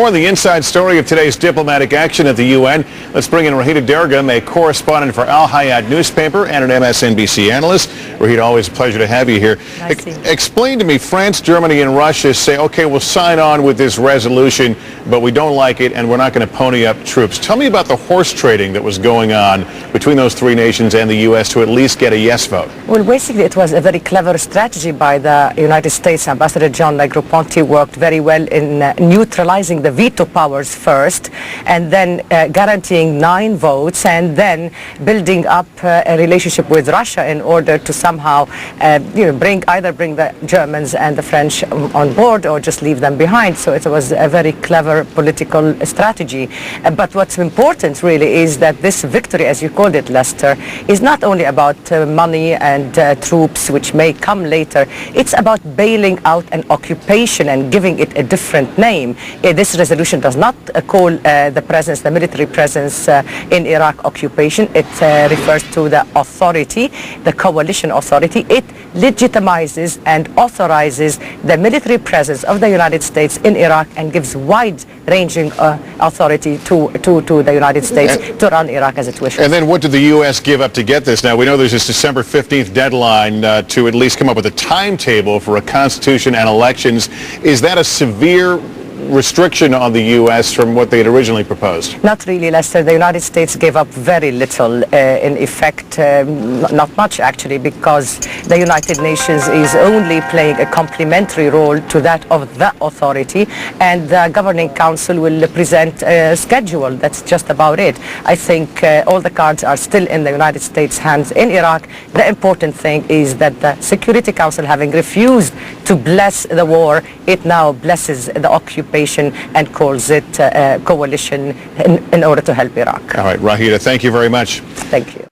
more the inside story of today's diplomatic action at the UN. Let's bring in Raghida Dergham, a correspondent for Al Hayat newspaper and an MSNBC analyst. Raghida, always a pleasure to have you here. Nice Explain to me, France, Germany, and Russia say, okay, we'll sign on with this resolution, but we don't like it, and we're not going to pony up troops. Tell me about the horse trading that was going on between those three nations and the U.S. to at least get a yes vote. Well, basically, it was a very clever strategy by the United States. Ambassador John Negroponte worked very well in neutralizing the veto powers first, and then guaranteeing 9 votes, and then building up a relationship with Russia in order to somehow, bring the Germans and the French on board, or just leave them behind. So it was a very clever political strategy. But what's important really is that this victory, as you called it, Lester, is not only about money and troops, which may come later. It's about bailing out an occupation and giving it a different name. This resolution does not call the military presence in Iraq occupation. It refers to the authority, the coalition authority. It legitimizes and authorizes the military presence of the United States in Iraq and gives wide-ranging authority to the United States to run Iraq as it wishes. And then what did the U.S. give up to get this? Now, we know there's this December 15th deadline to at least come up with a timetable for a constitution and elections. Is that a severe restriction on the U.S. from what they had originally proposed? Not really, Lester. The United States gave up very little, in effect, not much actually, because the United Nations is only playing a complementary role to that of the authority, and the Governing Council will present a schedule. That's just about it. I think all the cards are still in the United States' hands in Iraq. The important thing is that the Security Council, having refused to bless the war, it now blesses the occupation and calls it a coalition in order to help Iraq. All right, Raghida, thank you very much. Thank you.